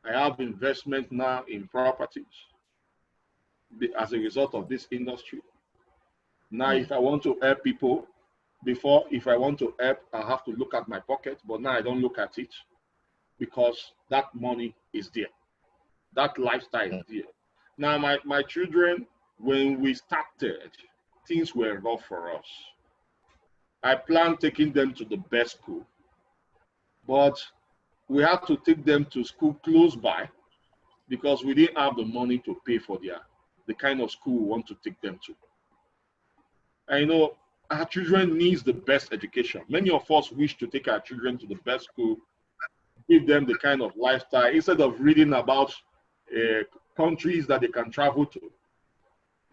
I have investment now in properties as a result of this industry. Now, if I want to help people, before, if I want to help, I have to look at my pocket, but now I don't look at it because that money is there. That lifestyle is there. Now, my children, when we started, things were rough for us. I planned taking them to the best school, but we had to take them to school close by because we didn't have the money to pay for the kind of school we want to take them to. And you know, our children needs the best education. Many of us wish to take our children to the best school, give them the kind of lifestyle, instead of reading about countries that they can travel to.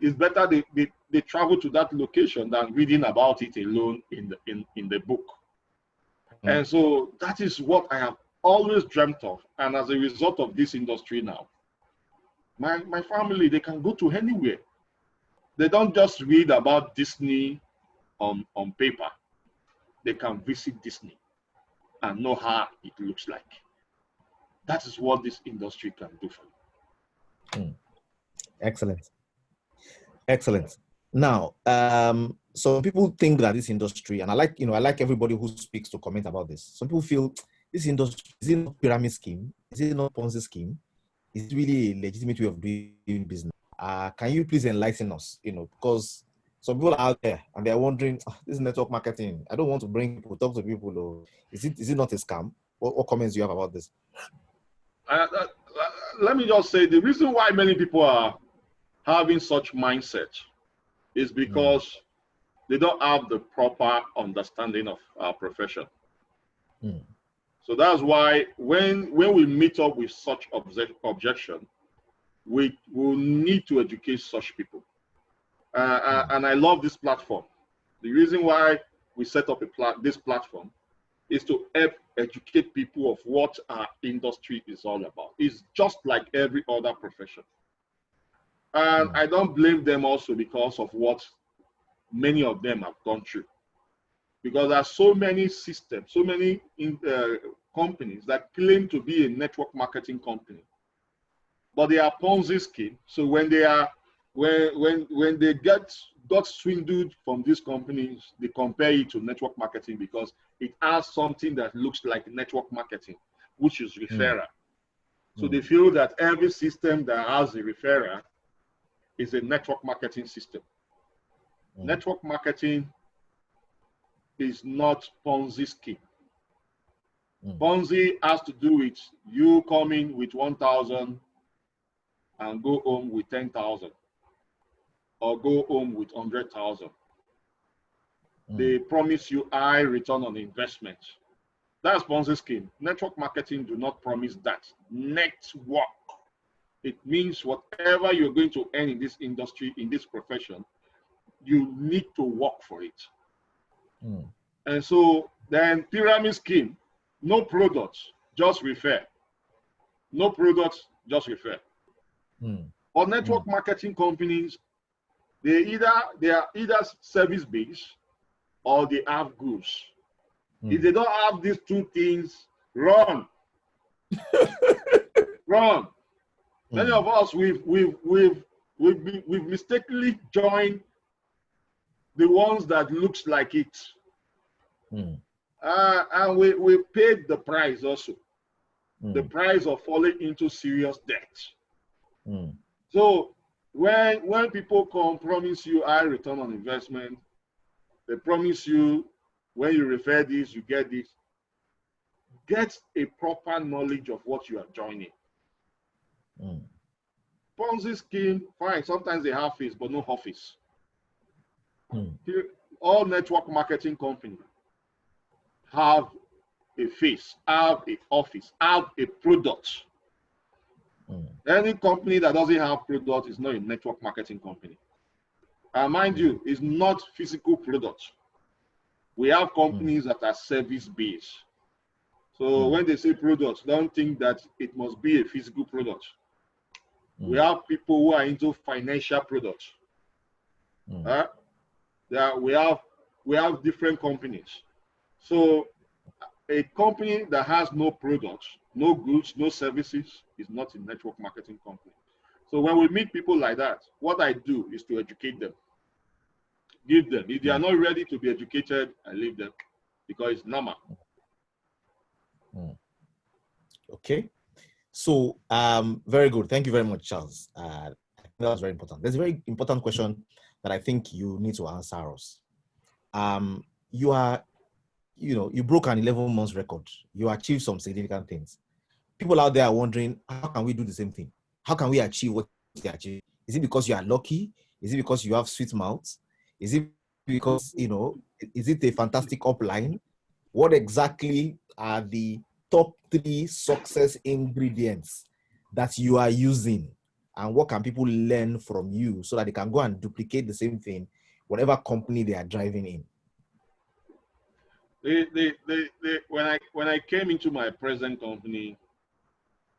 It's better they travel to that location than reading about it alone in the book. And so that is what I have always dreamt of. And as a result of this industry now, my family, they can go to anywhere. They don't just read about Disney on paper. They can visit Disney and know how it looks like. That is what this industry can do for you. Excellent. Excellent. Now, some people think that this industry, and I like everybody who speaks to comment about this. Some people feel this industry, is it not pyramid scheme? Is it not Ponzi scheme? Is it really a legitimate way of doing business? Can you please enlighten us? Because some people are out there and they're wondering, this is network marketing. I don't want to bring people, talk to people. Or is it not a scam? What comments do you have about this? Let me just say, the reason why many people are having such mindset is because they don't have the proper understanding of our profession. So that's why when we meet up with such objection, we will need to educate such people. And I love this platform. The reason why we set up this platform is to help educate people of what our industry is all about. It's just like every other profession. And I don't blame them also because of what many of them have gone through. Because there are so many systems, so many companies that claim to be a network marketing company, but they are Ponzi scheme. So when they are when they got swindled from these companies, they compare it to network marketing because it has something that looks like network marketing, which is referral. So they feel that every system that has a referral is a network marketing system. Network marketing is not Ponzi scheme. Ponzi has to do with you coming with 1,000 and go home with 10,000, or go home with 100,000. They promise you high return on investment. That's Ponzi scheme. Network marketing do not promise that. Network. It means whatever you're going to earn in this industry, in this profession, you need to work for it. And so then pyramid scheme, no products, just refer. No products, just refer. Or network marketing companies, they are either service-based or they have goods. If they don't have these two things, run. Run. Many of us we've mistakenly joined the ones that looks like it. And we paid the price also. The price of falling into serious debt. So when people come promise you high return on investment, they promise you when you refer this, you get this. Get a proper knowledge of what you are joining. Ponzi scheme, fine. Sometimes they have face, but no office. All network marketing companies have a face, have an office, have a product. Any company that doesn't have product is not a network marketing company. And mind you, it's not physical products. We have companies that are service-based. So when they say products, don't think that it must be a physical product. We have people who are into financial products. We have different companies. So a company that has no products, no goods, no services is not a network marketing company. So when we meet people like that, what I do is to educate them, give them. If they are not ready to be educated, I leave them because it's normal. Okay. So, very good. Thank you very much, Charles. That was very important. There's a very important question that I think you need to answer us. You are, you broke an 11 months record. You achieved some significant things. People out there are wondering, how can we do the same thing? How can we achieve what you achieve? Is it because you are lucky? Is it because you have sweet mouths? Is it because, is it a fantastic upline? What exactly are the top 3 success ingredients that you are using? And what can people learn from you so that they can go and duplicate the same thing, whatever company they are driving in? When I came into my present company,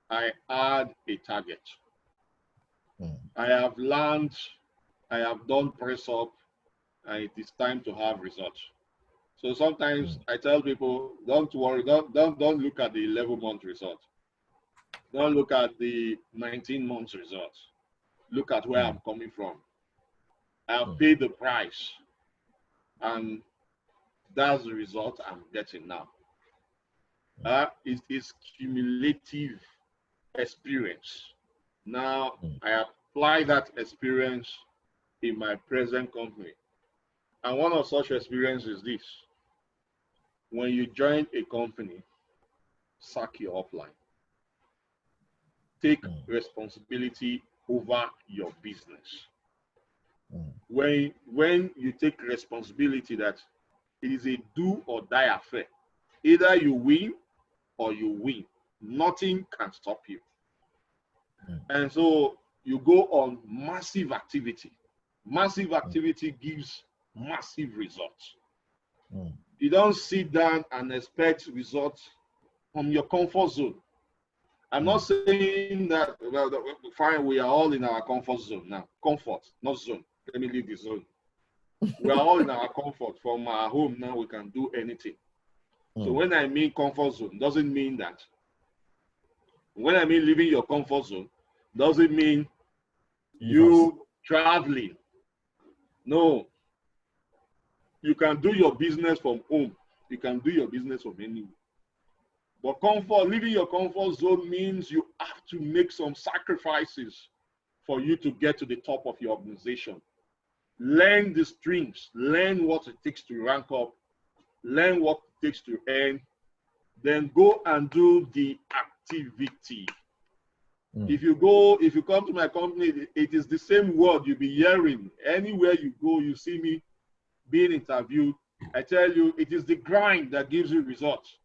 I had a target. I have learned, I have done press up, and it is time to have results. So sometimes I tell people, don't worry, don't look at the 11-month result. Don't look at the 19 months result. Look at where I'm coming from. I've paid the price, and that's the result I'm getting now. It is cumulative experience. Now I apply that experience in my present company. And one of such experiences is this. When you join a company, sack your upline. Take responsibility over your business. When you take responsibility that it is a do or die affair, either you win or you win. Nothing can stop you. And so you go on massive activity. Massive activity gives massive results. You don't sit down and expect results from your comfort zone. I'm not saying that, fine, we are all in our comfort zone now. Comfort, not zone. Let me leave the zone. We are all in our comfort. From our home now, we can do anything. So when I mean comfort zone, doesn't mean that. When I mean leaving your comfort zone, doesn't mean you traveling. No. You can do your business from home. You can do your business from anywhere. But comfort, leaving your comfort zone means you have to make some sacrifices for you to get to the top of your organization. Learn the streams, learn what it takes to rank up, learn what it takes to earn, then go and do the activity. If you come to my company, it is the same word you'll be hearing. Anywhere you go, you see me being interviewed. I tell you, it is the grind that gives you results.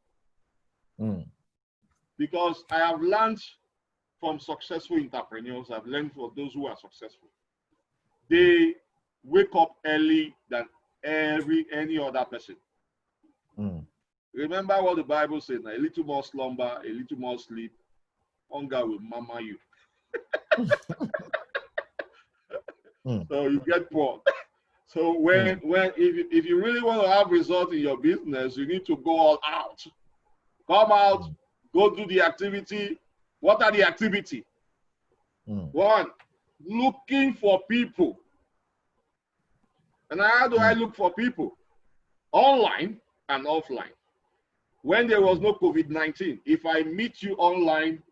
Because I have learned from successful entrepreneurs, I've learned from those who are successful. They wake up early than any other person. Remember what the Bible says, a little more slumber, a little more sleep, hunger will mama you. So you get poor. So if you really want to have results in your business, you need to go all out. Come out, go do the activity. What are the activity? One, looking for people. And how do I look for people? Online and offline. When there was no COVID-19, if I meet you online,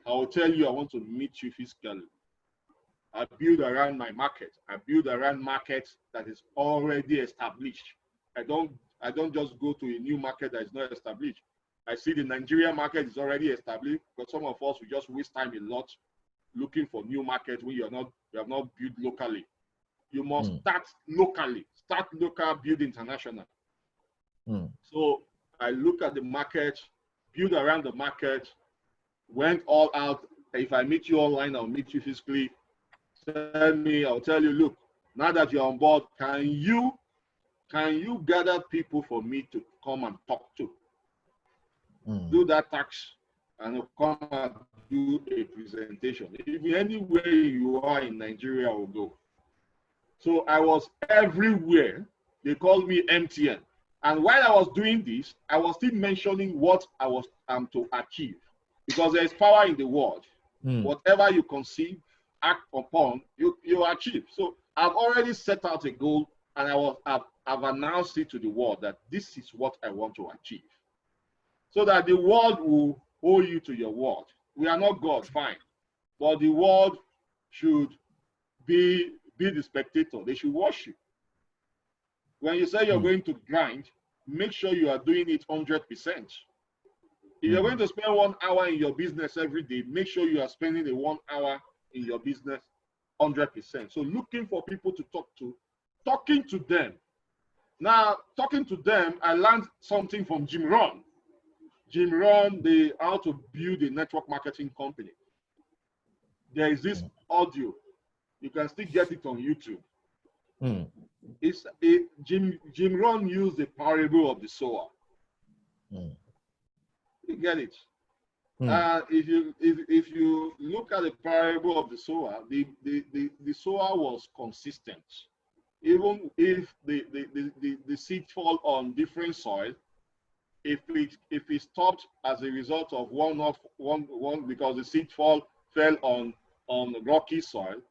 I will tell you I want to meet you physically. I build around my market. I build around markets that is already established. I don't just go to a new market that is not established. I see the Nigerian market is already established, but some of us, we just waste time a lot looking for new markets when you have not built locally. You must start locally. Start local, build international. So I look at the market, build around the market, went all out. If I meet you online, I'll meet you physically. Tell me, I'll tell you, look, now that you're on board, can you gather people for me to come and talk to? Do that tax and come and do a presentation. If anywhere you are in Nigeria, I will go. So I was everywhere. They called me MTN. And while I was doing this, I was still mentioning what I was to achieve, because there is power in the word. Whatever you conceive, act upon, you achieve. So I've already set out a goal, and I've announced it to the world that this is what I want to achieve, so that the world will hold you to your word. We are not God, fine, but the world should be the spectator. They should worship. When you say you're going to grind, make sure you are doing it 100%. If you're going to spend 1 hour in your business every day, make sure you are spending the 1 hour in your business 100%. So looking for people to talk to, talking to them. Now, talking to them, I learned something from Jim Rohn. Jim Rohn, how to build a network marketing company. There is this audio. You can still get it on YouTube. Jim Rohn used the parable of the sower. You get it? If you look at the parable of the sower, the sower was consistent. Even if the seed fall on different soil, if it stopped as a result of one because the seed fell on rocky soil,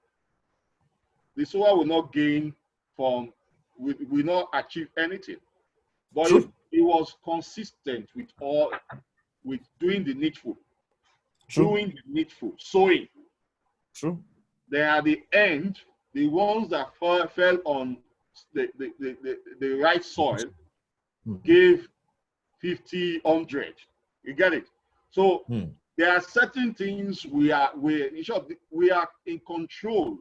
the sower will not gain will not achieve anything. But if he was consistent with doing the needful, sowing. Then at the end, the ones that fell on the right soil gave 50, 100. You get it? So there are certain things we are in control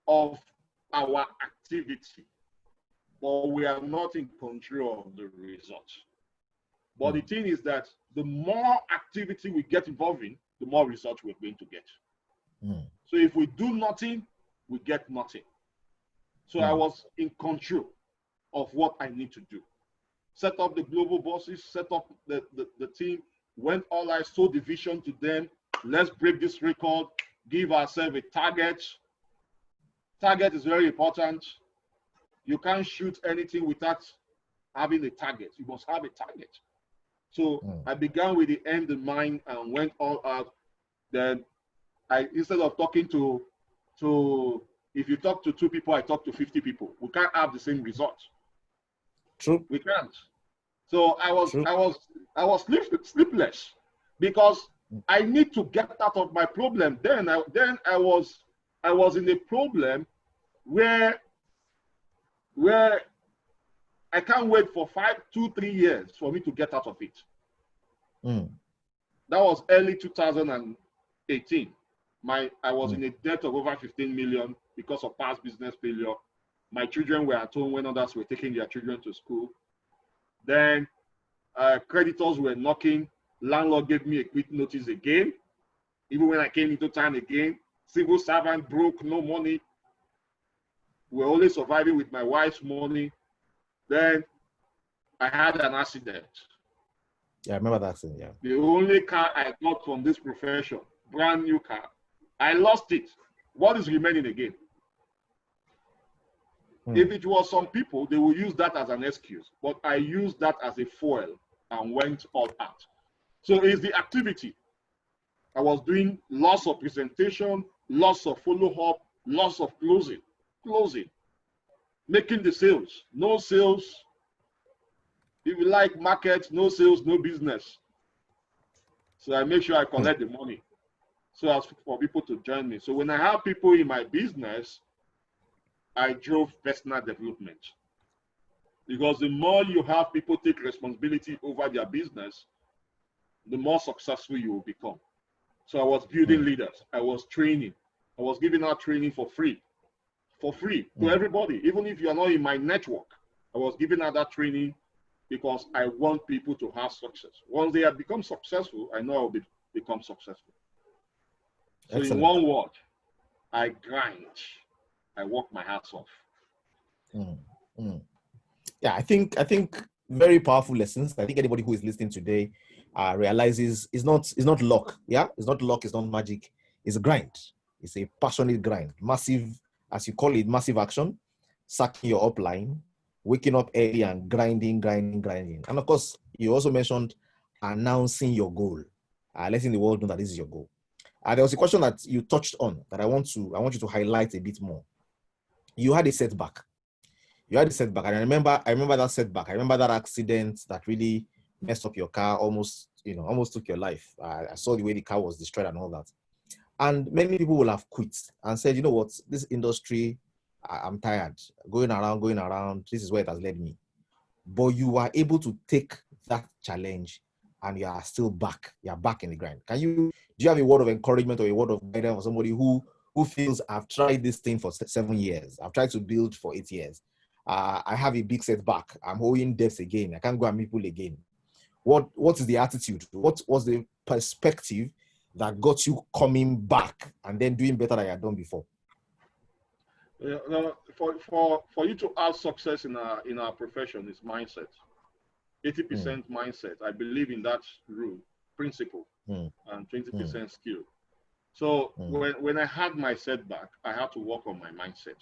of our activity, but we are not in control of the results. But the thing is that the more activity we get involved in, the more results we're going to get. So if we do nothing, we get nothing. So I was in control of what I need to do. Set up the global bosses, set up the team, went all I sold the vision to them. Let's break this record, give ourselves a target. Target is very important. You can't shoot anything without having a target. You must have a target. So I began with the end in mind and went all out. Then instead of talking to if you talk to 2 people, I talk to 50 people. We can't have the same results. True. We can't. So I was sleepless because I need to get out of my problem. Then I was in a problem where I can't wait for 2, 3 years for me to get out of it. That was early 2018. I was in a debt of over 15 million because of past business failure. My children were at home when others were taking their children to school. Then creditors were knocking. Landlord gave me a quick notice again. Even when I came into town again, civil servant broke, no money. We're only surviving with my wife's money. Then I had an accident. Yeah, I remember that accident, yeah. The only car I got from this profession, brand new car, I lost it. What is remaining again? If it was some people, they will use that as an excuse. But I used that as a foil and went all out. So it's the activity. I was doing lots of presentation, lots of follow-up, lots of closing, making the sales. No sales. If you like market, no sales, no business. So I make sure I collect the money so as for people to join me. So when I have people in my business, I drove personal development. Because the more you have people take responsibility over their business, the more successful you will become. So I was building leaders. I was training. I was giving out training for free to everybody. Even if you are not in my network, I was giving out that training because I want people to have success. Once they have become successful, I know I will become successful. So in one word, I grind. I work my ass off. Yeah, I think very powerful lessons. I think anybody who is listening today realizes it's not luck. Yeah, it's not luck. It's not magic. It's a grind. It's a passionate grind. Massive, as you call it, massive action. Sacking your upline, waking up early and grinding. And of course, you also mentioned announcing your goal, letting the world know that this is your goal. There was a question that you touched on that I want you to highlight a bit more. You had a setback. And I remember that setback. I remember that accident that really messed up your car, almost took your life. I saw the way the car was destroyed and all that. And many people will have quit and said, you know what, this industry, I'm tired. Going around, this is where it has led me. But you are able to take that challenge and you are still back. You are back in the grind. Do you have a word of encouragement or a word of guidance for somebody who feels, I've tried this thing for 7 years. I've tried to build for 8 years. I have a big setback. I'm owing debts again. I can't go and meet people again. What is the attitude? What was the perspective that got you coming back and then doing better than you had done before? For you to have success in our profession is mindset. 80% mindset. I believe in that rule, principle, and 20% skill. So when I had my setback, I had to work on my mindset.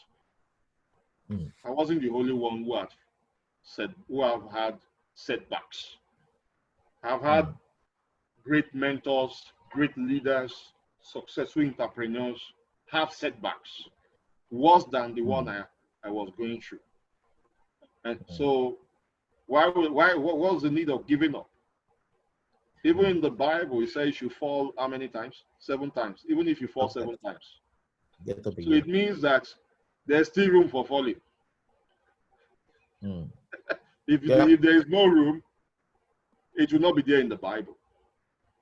I wasn't the only one who have had setbacks. I've had great mentors, great leaders, successful entrepreneurs have setbacks worse than the one I was going through. And so what was the need of giving up? Even in the Bible, it says you fall how many times? 7 times. Even if you fall 7 times. So it means that there's still room for falling. If there is no room, it will not be there in the Bible.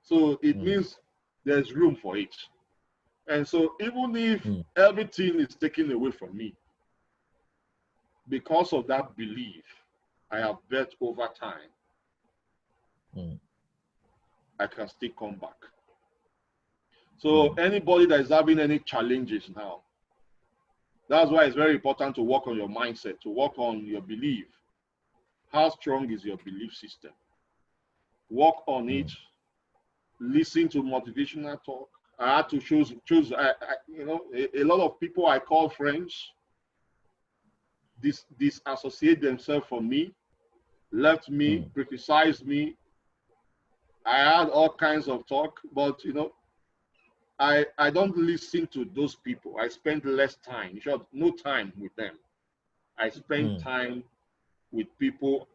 So it means there's room for it. And so even if everything is taken away from me, because of that belief I have built over time, I can still come back. So anybody that is having any challenges now, that's why it's very important to work on your mindset, to work on your belief. How strong is your belief system? Work on it. Listen to motivational talk. I had to choose. A lot of people I call friends disassociate themselves from me, left me, criticized me. I had all kinds of talk, but I don't listen to those people. I spend less time, in short, no time with them. I spend time with people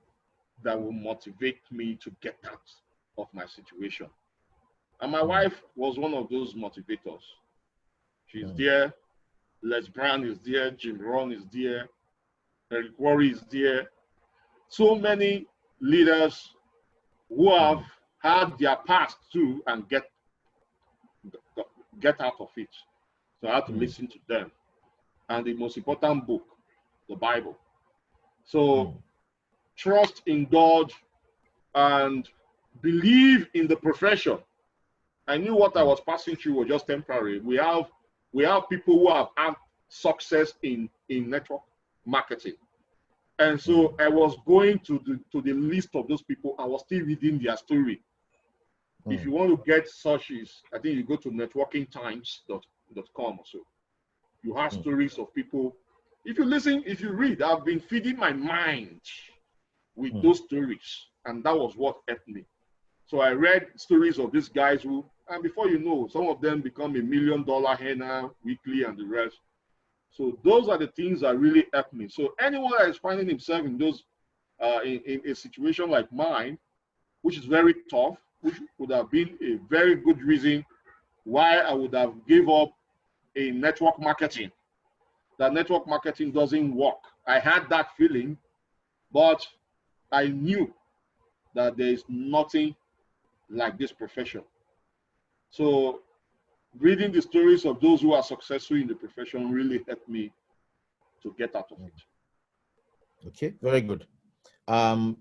that will motivate me to get out of my situation. And my wife was one of those motivators. She's there. Les Brown is there. Jim Rohn is there. Eric Worre is there. So many leaders who have had their past too and get out of it. So I have to listen to them. And the most important book, the Bible. So trust in God and believe in the profession. I knew what I was passing through was just temporary. We have people who have had success in network marketing. And so I was going to the list of those people. I was still reading their story. If you want to get searches, I think you go to networkingtimes.com or so. You have stories of people. If you read, I've been feeding my mind with those stories. And that was what helped me. So I read stories of these guys who, and before you know, some of them become $1 million earner weekly and the rest. So those are the things that really help me. So anyone that is finding himself in those, in a situation like mine, which is very tough, which would have been a very good reason why I would have gave up in network marketing. That network marketing doesn't work. I had that feeling, but I knew that there is nothing like this profession. So reading the stories of those who are successful in the profession really helped me to get out of it. Okay, very good.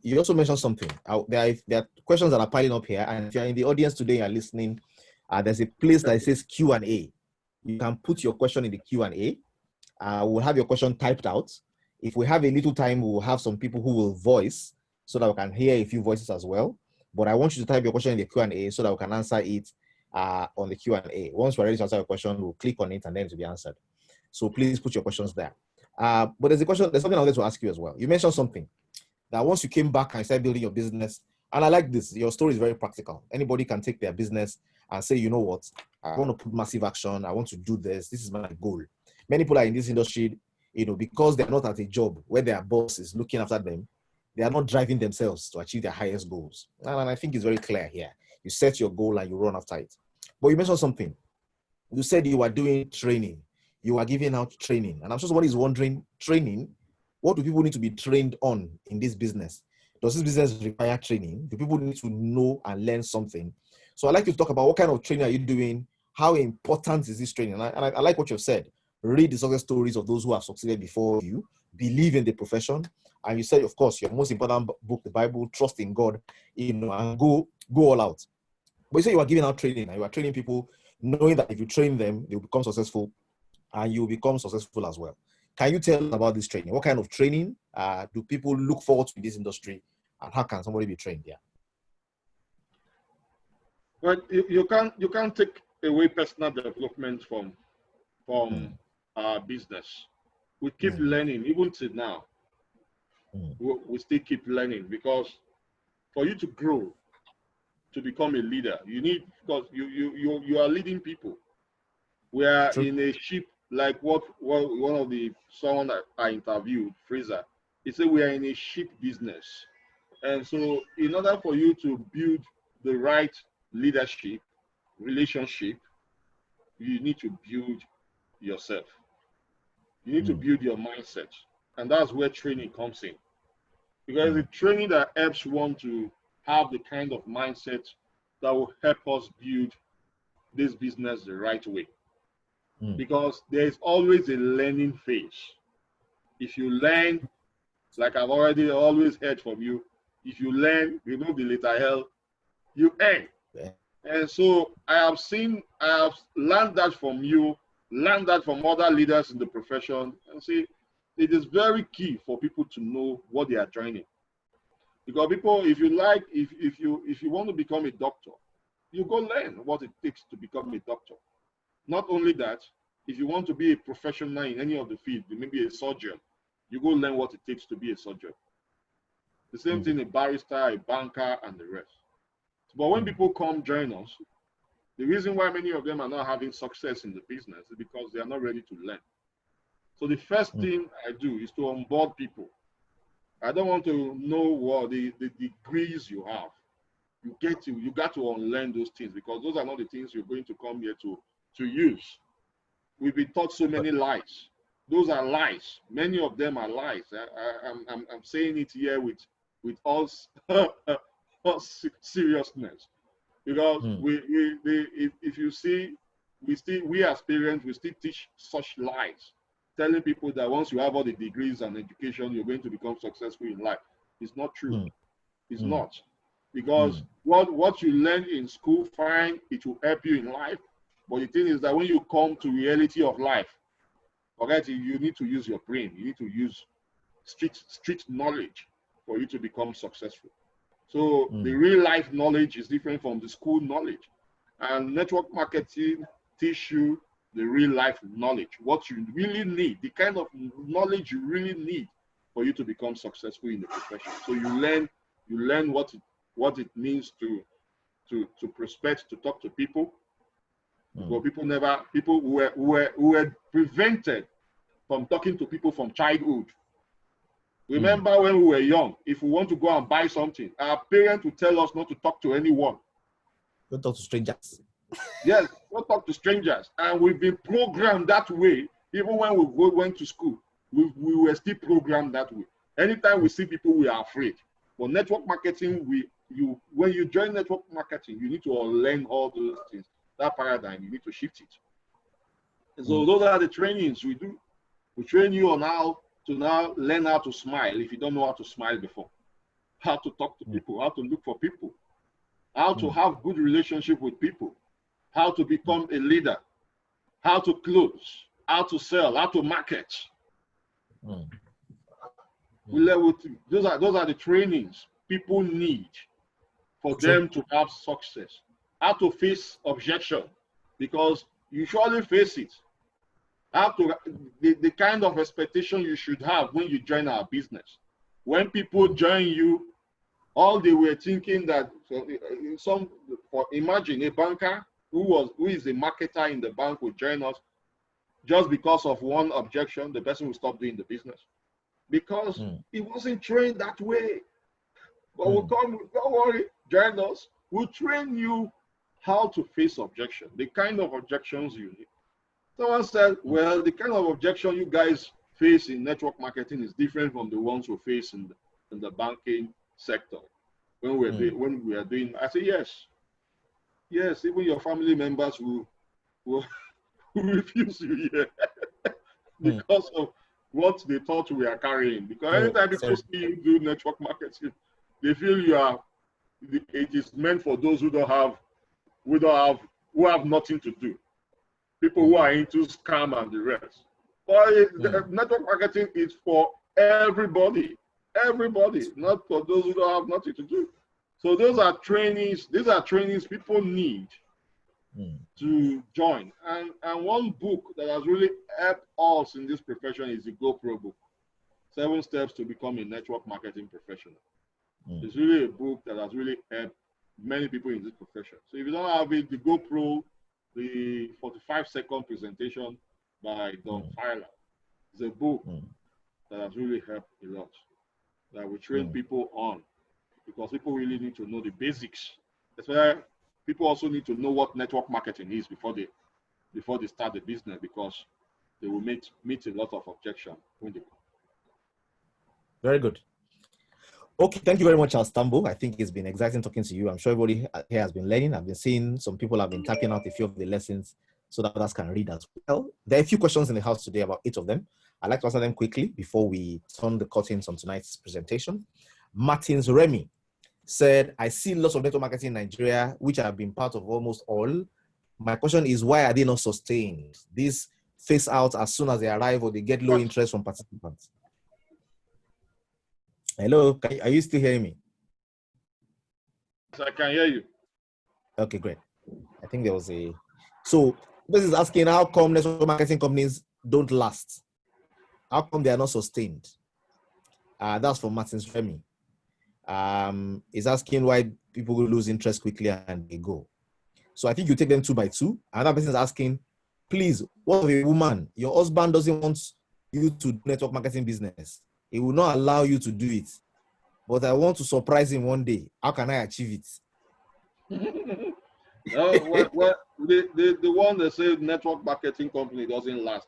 You also mentioned something. There are questions that are piling up here, and if you're in the audience today and you're listening, there's a place that says Q&A. You can put your question in the Q&A. We'll have your question typed out. If we have a little time, we'll have some people who will voice so that we can hear a few voices as well. But I want you to type your question in the Q&A so that we can answer it on the Q&A. Once we're ready to answer your question, we'll click on it and then it will be answered. So please put your questions there. But there's a question, there's something I wanted to ask you as well. You mentioned something that once you came back and started building your business, and I like this, your story is very practical. Anybody can take their business and say, you know what, I want to put massive action. I want to do this. This is my goal. Many people are in this industry, because they're not at a job where their boss is looking after them, they are not driving themselves to achieve their highest goals. And I think it's very clear here. You set your goal and you run after it. But you mentioned something. You said you were doing training. You are giving out training. And I'm sure somebody is wondering, training, what do people need to be trained on in this business? Does this business require training? Do people need to know and learn something? So I'd like you to talk about what kind of training are you doing? How important is this training? And I like what you've said. Read the success stories of those who have succeeded before you. Believe in the profession. And you said, of course, your most important book, the Bible, trust in God, and go all out. But you say you are giving out training and you are training people knowing that if you train them, they will become successful and you will become successful as well. Can you tell us about this training? What kind of training do people look forward to in this industry, and how can somebody be trained there? Well, you can't take away personal development from our business. We keep learning even till now. We still keep learning, because for you to grow, to become a leader, you need, because you are leading people. We are True. in a ship, like what one of the someone that I interviewed, Fraser, he said we are in a ship business. And so in order for you to build the right leadership relationship, you need to build yourself. You need to build your mindset. And that's where training comes in. Because the training that helps one to have the kind of mindset that will help us build this business the right way. Because there's always a learning phase. If you learn, like I've already always heard from you, if you learn, remove the letter L, you earn. Yeah. And so I have learned that from you, learned that from other leaders in the profession, and see, it is very key for people to know what they are joining. Because people, if you want to become a doctor, you go learn what it takes to become a doctor. Not only that, if you want to be a professional in any of the field, maybe a surgeon, you go learn what it takes to be a surgeon. The same thing, a barrister, a banker, and the rest. But when people come join us, the reason why many of them are not having success in the business is because they are not ready to learn. So the first thing I do is to onboard people. I don't want to know what the degrees you have. You got to unlearn those things, because those are not the things you're going to come here to use. We've been taught so many lies. Those are lies. Many of them are lies. I'm saying it here with all seriousness, because if you see, we as parents, we still teach such lies, telling people that once you have all the degrees and education, you're going to become successful in life. It's not true. It's not. Because what you learn in school, fine, it will help you in life. But the thing is that when you come to reality of life, forget it, you need to use your brain. You need to use street knowledge for you to become successful. So the real life knowledge is different from the school knowledge. And network marketing teach you the real life knowledge, what you really need, the kind of knowledge you really need for you to become successful in the profession. So you learn what it means to prospect, to talk to people. Because people who were prevented from talking to people from childhood. Remember when we were young, if we want to go and buy something, our parents would tell us not to talk to anyone. Don't talk to strangers. Yes, don't talk to strangers. And we've been programmed that way. Even when we went to school, we were still programmed that way. Anytime we see people, we are afraid. But network marketing, when you join network marketing, you need to learn all those things. That paradigm, you need to shift it. And so those are the trainings we do. We train you on how to now learn how to smile if you don't know how to smile before. How to talk to people, how to look for people, how to have good relationship with people, how to become a leader, how to close, how to sell, how to market. Those are the trainings people need for them to have success. How to face objection, because you surely face it. How to the kind of expectation you should have when you join our business. When people join you, all they were thinking that imagine a banker who is a marketer in the bank will join us just because of one objection, the person will stop doing the business because he wasn't trained that way. But we'll come, don't worry, join us. We'll train you how to face objection, the kind of objections you need. Someone said, well, the kind of objection you guys face in network marketing is different from the ones we face in the banking sector. When we are doing, I say, yes, even your family members will refuse you here because of what they thought we are carrying. Because anytime people see you do network marketing, they feel it is meant for those who have nothing to do. People who are into scam and the rest. But network marketing is for everybody, not for those who don't have nothing to do. So those are trainings. These are trainings people need to join. And one book that has really helped us in this profession is the GoPro book, 7 Steps to Become a Network Marketing Professional. It's really a book that has really helped many people in this profession. So if you don't have it, the GoPro, the 45-second presentation by Don Filer, is a book that has really helped a lot, that we train people on, because people really need to know the basics. That's why people also need to know what network marketing is before they start the business, because they will meet a lot of objection when they come. Very good. Okay, thank you very much, Tambou. I think it's been exciting talking to you. I'm sure everybody here has been learning. I've been seeing some people have been typing out a few of the lessons so that others can read as well. There are a few questions in the house today, about 8 of them. I'd like to answer them quickly before we turn the curtains on tonight's presentation. Martins Remy said, I see lots of network marketing in Nigeria, which have been part of almost all. My question is, why are they not sustained? These phase out as soon as they arrive, or they get low interest from participants. Hello, are you still hearing me? I can hear you. Okay, great. I think there was a... So this is asking, how come network marketing companies don't last? How come they are not sustained? That's for Martins Remy. Is asking why people will lose interest quickly and they go. So I think you take them 2 by 2. Another person is asking, please, what of a woman? Your husband doesn't want you to do network marketing business. He will not allow you to do it. But I want to surprise him one day. How can I achieve it? The one that says network marketing company doesn't last.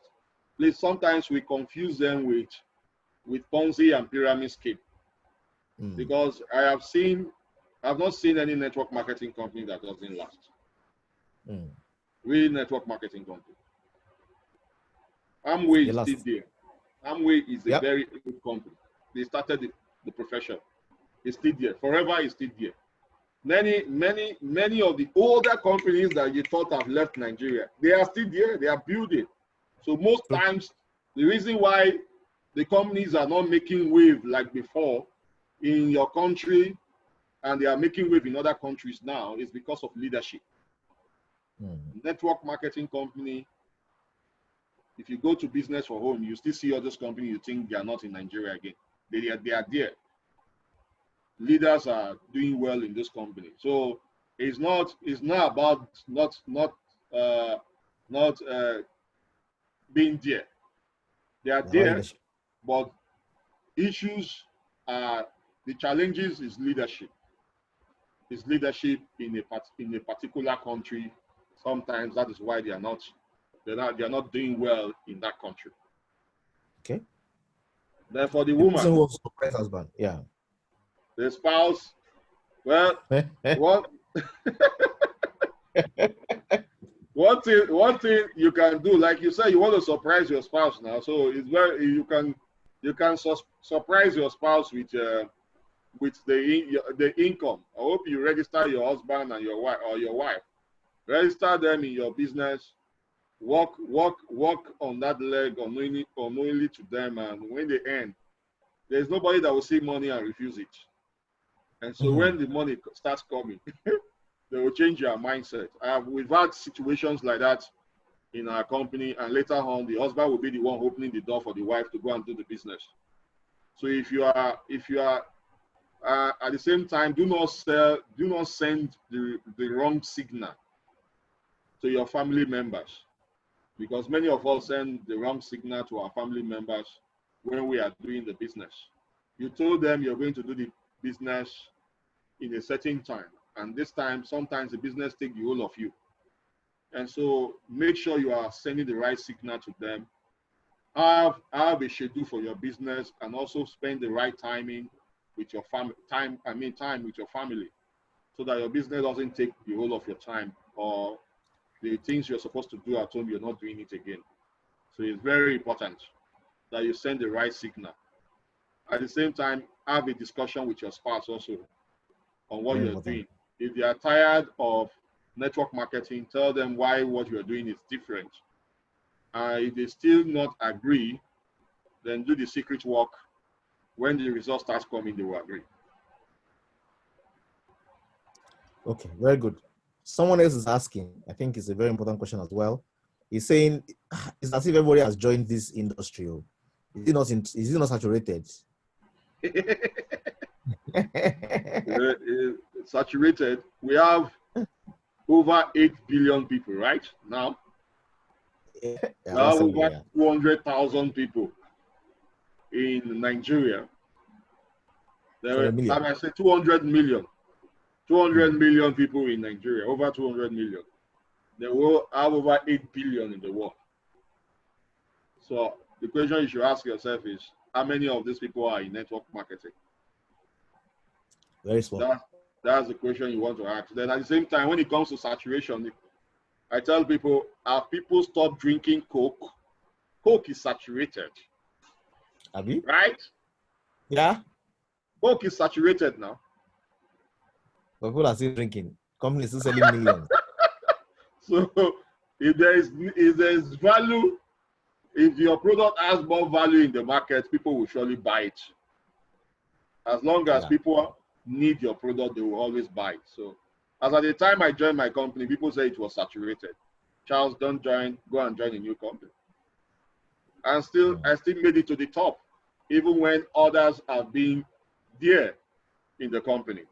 Please, sometimes we confuse them with Ponzi and pyramid scheme. Because I've not seen any network marketing company that doesn't last. Real network marketing company. Amway is still there. Amway is a very good company. They started the profession. It's still there. Forever is still there. Many of the older companies that you thought have left Nigeria, they are still there. They are building. So most times, the reason why the companies are not making wave like before in your country, and they are making wave in other countries now, is because of leadership. Network marketing company, if you go to business for home, you still see all those companies, you think they are not in Nigeria again. They are there. Leaders are doing well in this company. So it's not about not being there. They are there, but issues are, the challenges is leadership. It's leadership in a particular country. Sometimes that is why they are not doing well in that country. Okay. Then for the woman, who was surprised husband, the spouse, well, one thing you can do, like you said, you want to surprise your spouse now. So it's you can surprise your spouse with the income. I hope you register your husband and your wife. Register them in your business. Work on that leg unknowingly to them, and when they end, there's nobody that will see money and refuse it. And so when the money starts coming, they will change your mindset. We've had situations like that in our company, and later on the husband will be the one opening the door for the wife to go and do the business. So if you are at the same time, do not send the wrong signal to your family members, because many of us send the wrong signal to our family members when we are doing the business. You told them you're going to do the business in a certain time, and this time sometimes the business takes the whole of you. And so make sure you are sending the right signal to them. Have a schedule for your business, and also spend the right timing with your family. Time with your family, so that your business doesn't take the whole of your time, or the things you're supposed to do at home, you're not doing it again. So it's very important that you send the right signal. At the same time, have a discussion with your spouse also on what Very you're important. doing. If they are tired of network marketing, tell them why what you're doing is different. If they still not agree, then do the secret work. When the result starts coming, they will agree. Okay, very good. Someone else is asking, I think it's a very important question as well. He's saying, it's as if everybody has joined this industry. Is it not saturated? Saturated. We have over 8 billion people right now. Yeah, We have over 200,000 people in Nigeria. I say 200 million. 200 million people in Nigeria, over 200 million. They will have over 8 billion in the world. So the question you should ask yourself is, how many of these people are in network marketing? Very small. That's the question you want to ask. Then at the same time, when it comes to saturation, I tell people, have people stopped drinking Coke? Coke is saturated. Have you? Right? Yeah. Coke is saturated now. But people are still drinking. Companies still selling millions. So if there is value, if your product has more value in the market, people will surely buy it. As long as people need your product, they will always buy it. So as at the time I joined my company, people say it was saturated. Charles, don't join, go and join a new company. And still, I still made it to the top, even when others have been there in the company.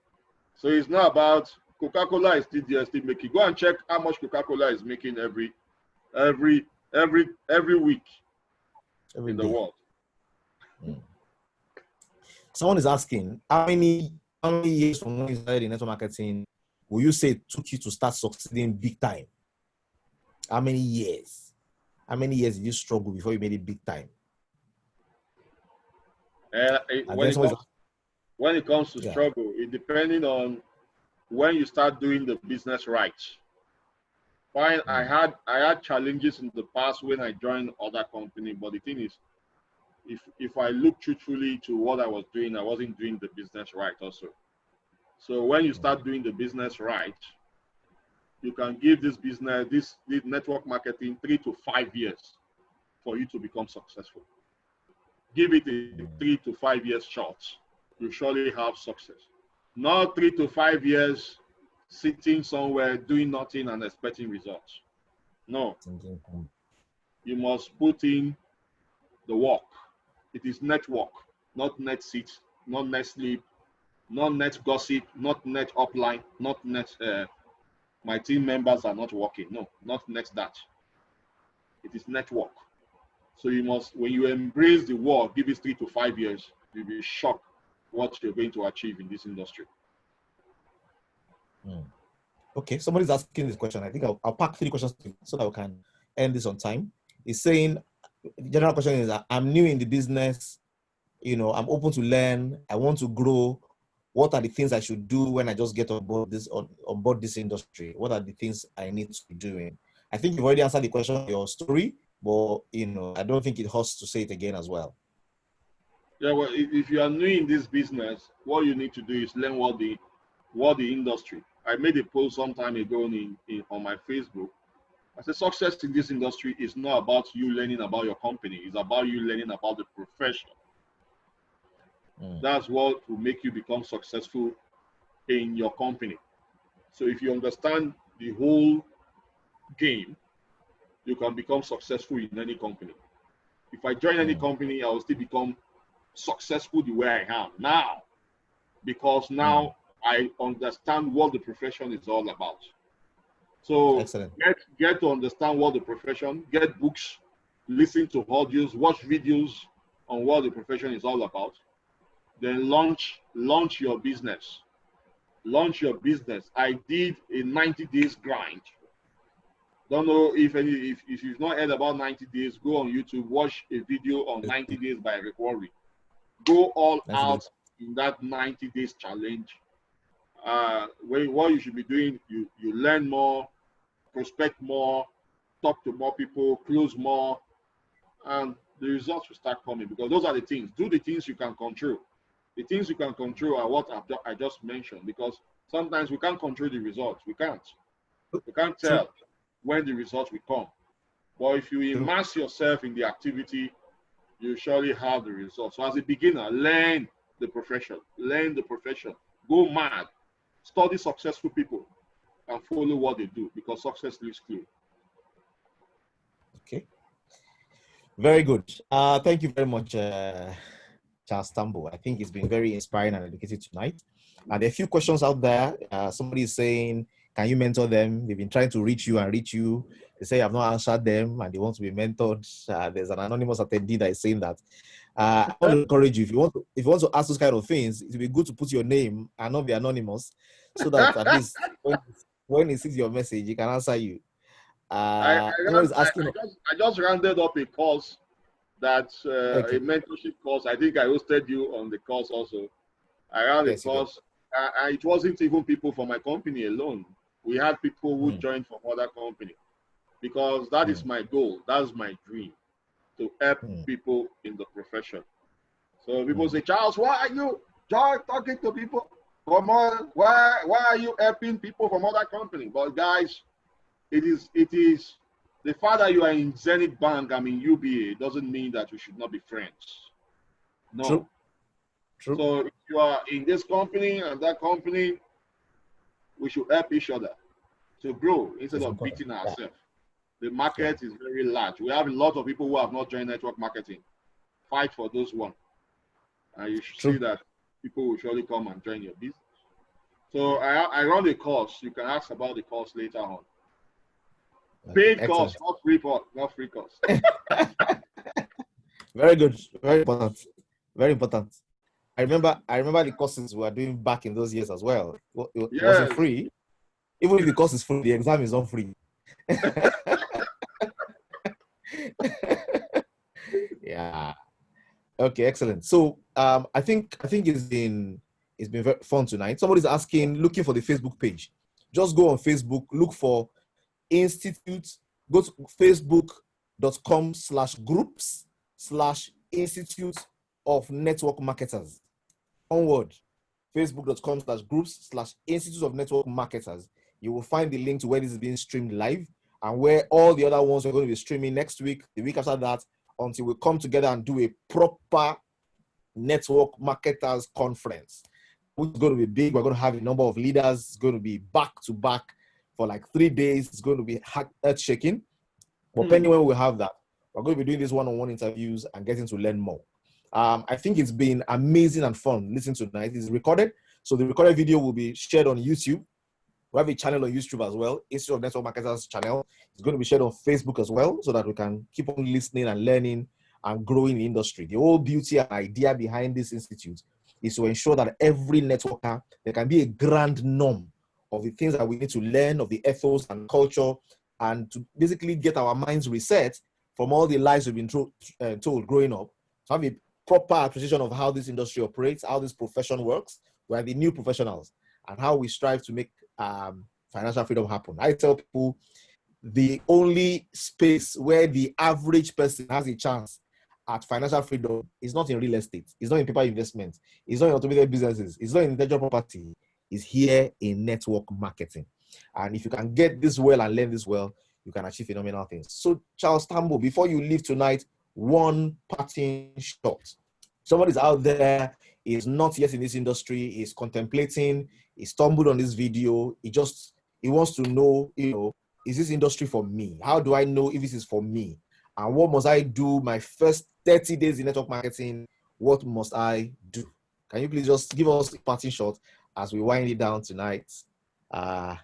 So it's not about Coca-Cola is still there, still making. Go and check how much Coca-Cola is making every week in the world. Someone is asking, how many years from when you started in network marketing will you say it took you to start succeeding big time? How many years? How many years did you struggle before you made it big time? When it comes to struggle, it depending on when you start doing the business right. Fine, I had challenges in the past when I joined other company, but the thing is, if I look truthfully to what I was doing, I wasn't doing the business right also. So when you start doing the business right, you can give this business, this network marketing 3 to 5 years for you to become successful. Give it a 3 to 5 years shot, you surely have success. Not 3 to 5 years sitting somewhere doing nothing and expecting results. No. You must put in the work. It is network, not net sit, not net sleep, not net gossip, not net upline, not net my team members are not working. No, not net that. It is network. So you must, when you embrace the work, give it 3 to 5 years, you'll be shocked what you're going to achieve in this industry. Okay, somebody's asking this question. I think I'll pack 3 questions so that we can end this on time. He's saying, the general question is, I'm new in the business, I'm open to learn, I want to grow. What are the things I should do when I just get on board this industry? What are the things I need to be doing? I think you've already answered the question of your story, but I don't think it hurts to say it again as well. Yeah, well, if you are new in this business, what you need to do is learn what the industry. I made a post some time ago on my Facebook. I said success in this industry is not about you learning about your company. It's about you learning about the profession. That's what will make you become successful in your company. So if you understand the whole game, you can become successful in any company. If I join any company, I will still become successful the way I am now, because now I understand what the profession is all about. So Excellent. get to understand what the profession, get books, listen to audios, watch videos on what the profession is all about. Then launch your business. Launch your business. I did a 90 days grind. Don't know if you've not heard about 90 days, go on YouTube, watch a video on 90 days by Rick Warren. Go all 90 out days. in that 90 days challenge. What you should be doing, you learn more, prospect more, talk to more people, close more, and the results will start coming, because those are the things. Do the things you can control. The things you can control are what I just mentioned, because sometimes we can't control the results. We can't tell when the results will come. But if you immerse yourself in the activity, you surely have the results. So as a beginner, learn the profession. Learn the profession. Go mad. Study successful people and follow what they do, because success leaves clue. Okay. Very good. Thank you very much, Charles Tambou. I think it's been very inspiring and educative tonight. And there are a few questions out there. Somebody is saying, can you mentor them? They've been trying to reach you. They say I've not answered them and they want to be mentored. There's an anonymous attendee that is saying that. I want to encourage you, if you want to ask those kind of things, it would be good to put your name and not be anonymous, so that at least when he sees your message, he can answer you. I just rounded up a course that's a mentorship course. I think I hosted you on the course also. I ran a course. It wasn't even people from my company alone. We had people who joined from other company, because that is my goal. That's my dream, to help people in the profession. So people say, Charles, why are you talking to people from why are you helping people from other companies? But guys, it is the fact that you are in Zenith Bank, I'm in UBA, doesn't mean that we should not be friends. No. True. So if you are in this company and that company, we should help each other to grow instead of beating ourselves. The market is very large. We have a lot of people who have not joined network marketing. Fight for those ones. And you should see that people will surely come and join your business. So I run a course. You can ask about the course later on. Paid course, not free course. Very good. Very important. Very important. I remember the courses we were doing back in those years as well. It wasn't free. Even if the course is free, the exam is not free. Yeah. Okay, excellent. So I think it's been very fun tonight. Somebody's looking for the Facebook page. Just go on Facebook, look for Institute, go to facebook.com/groups/Institute of Network Marketers. One word, facebook.com/groups/Institute of Network Marketers. You will find the link to where this is being streamed live and where all the other ones are going to be streaming next week, the week after that, until we come together and do a proper network marketers conference, which is going to be big. We're going to have a number of leaders. It's going to be back to back for like 3 days. It's going to be earth shaking. But depending when we have that, we're going to be doing these one-on-one interviews and getting to learn more. I think it's been amazing and fun listening tonight. It's recorded, so the recorded video will be shared on YouTube. We have a channel on YouTube as well, Institute of Network Marketers channel. It's going to be shared on Facebook as well, so that we can keep on listening and learning and growing the industry. The whole beauty and idea behind this institute is to ensure that every networker, there can be a grand norm of the things that we need to learn, of the ethos and culture, and to basically get our minds reset from all the lies we've been told growing up, to have a proper appreciation of how this industry operates, how this profession works. We're the new professionals, and how we strive to make financial freedom happen. I tell people the only space where the average person has a chance at financial freedom is not in real estate, it's not in paper investment, it's not in automated businesses, it's not in intellectual property, it's here in network marketing. And if you can get this well and learn this well, you can achieve phenomenal things. So Charles Tambou, before you leave tonight, one parting shot. Somebody's out there, is not yet in this industry, is contemplating, he stumbled on this video, he wants to know, is this industry for me? How do I know if this is for me? And what must I do my first 30 days in network marketing? What must I do? Can you please just give us a parting shot as we wind it down tonight? Well,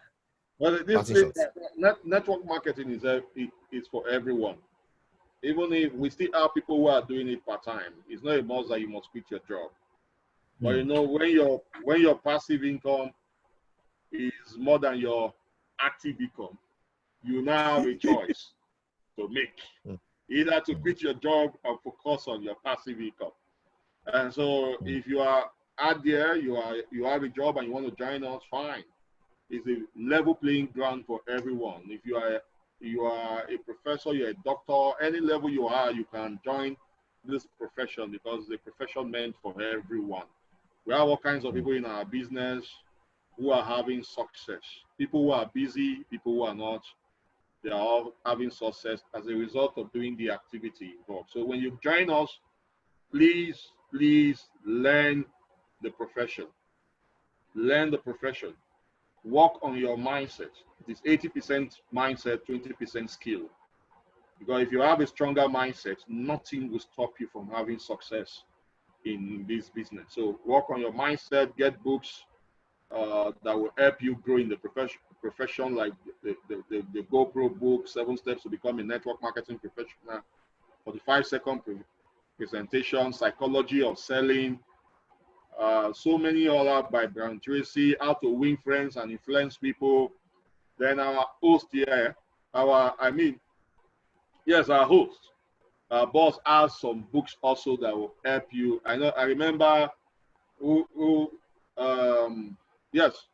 Parting shots. network marketing is for everyone. Even if we still have people who are doing it part-time, it's not a must that you must quit your job. But you know, when your passive income is more than your active income, you now have a choice to make. Either to quit your job or focus on your passive income. And so if you are out there, you have a job and you want to join us, fine. It's a level playing ground for everyone. If you are a professor, you're a doctor, any level you are, you can join this profession because it's a profession meant for everyone. We have all kinds of people in our business who are having success. People who are busy, people who are not, they are all having success as a result of doing the activity involved. So when you join us, please learn the profession. Learn the profession. Work on your mindset. It is 80% mindset, 20% skill. Because if you have a stronger mindset, nothing will stop you from having success in this business. So work on your mindset, get books that will help you grow in the profession, like the GoPro book, 7 Steps to Become a Network Marketing Professional, 45-second presentation, Psychology of Selling, so many other by Brian Tracy, How to Win Friends and Influence People. Then our host here, our host, our boss has some books also that will help you. I remember yes,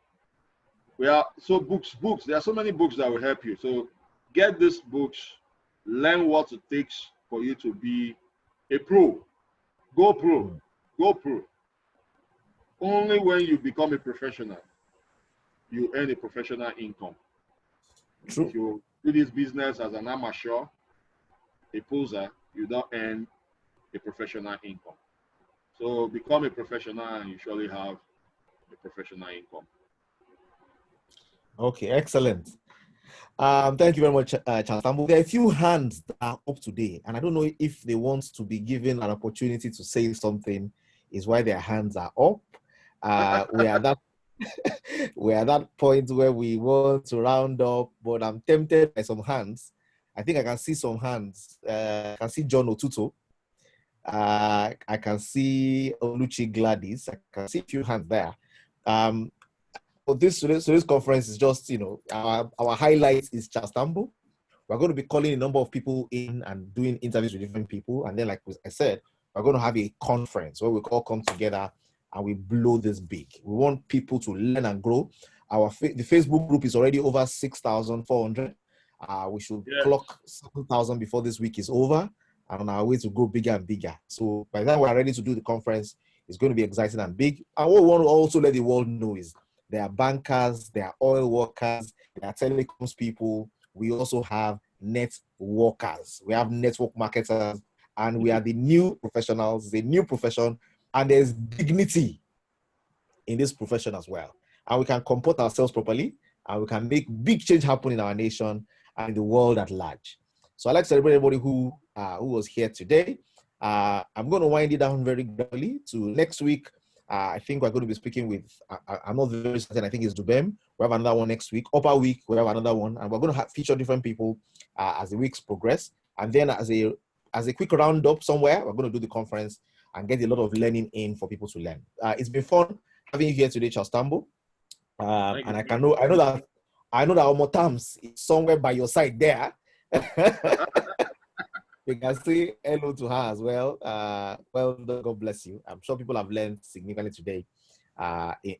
we are so books. There are so many books that will help you. So get these books, learn what it takes for you to be a pro. Go pro. Go pro. Only when you become a professional, you earn a professional income. True. If you do this business as an amateur, a poser, you don't earn a professional income. So become a professional and you surely have a professional income. Okay, excellent. Thank you very much, Charles Tambou. There are a few hands that are up today, and I don't know if they want to be given an opportunity to say something, is why their hands are up. We are that we're at that point where we want to round up, but I'm tempted by some hands. I think I can see some hands. I can see John Otuto. I can see Oluchi Gladys. I can see a few hands there. But today's conference is just, our highlight is Charles Tambou. We're going to be calling a number of people in and doing interviews with different people. And then, like I said, we're going to have a conference where we all come together and we blow this big. We want people to learn and grow. The Facebook group is already over 6,400. We should clock 7,000 before this week is over, and on our way to go bigger and bigger. So by the time we're ready to do the conference, it's going to be exciting and big. And what we want to also let the world know is there are bankers, there are oil workers, there are telecoms people. We also have networkers. We have network marketers, and we are the new professionals, the new profession, and there's dignity in this profession as well. And we can comport ourselves properly, and we can make big change happen in our nation and in the world at large. So I'd like to celebrate everybody who was here today. I'm going to wind it down very gradually to next week. I think we're going to be speaking with, I'm not very certain, I think it's Dubem. We have another one next week. Upper week, we have another one. And we're going to feature different people as the weeks progress. And then as a quick roundup somewhere, we're going to do the conference and get a lot of learning in for people to learn. It's been fun having you here today, Charles Tambou. And I know that Omotams is somewhere by your side there. We can say hello to her as well. Well, God bless you. I'm sure people have learned significantly today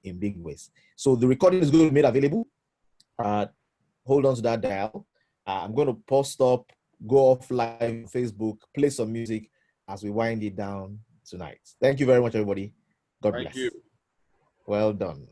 in big ways. So the recording is going to be made available. Hold on to that dial. I'm going to post up, go off live on Facebook, play some music as we wind it down tonight. Thank you very much, everybody. God bless. Thank you. Well done.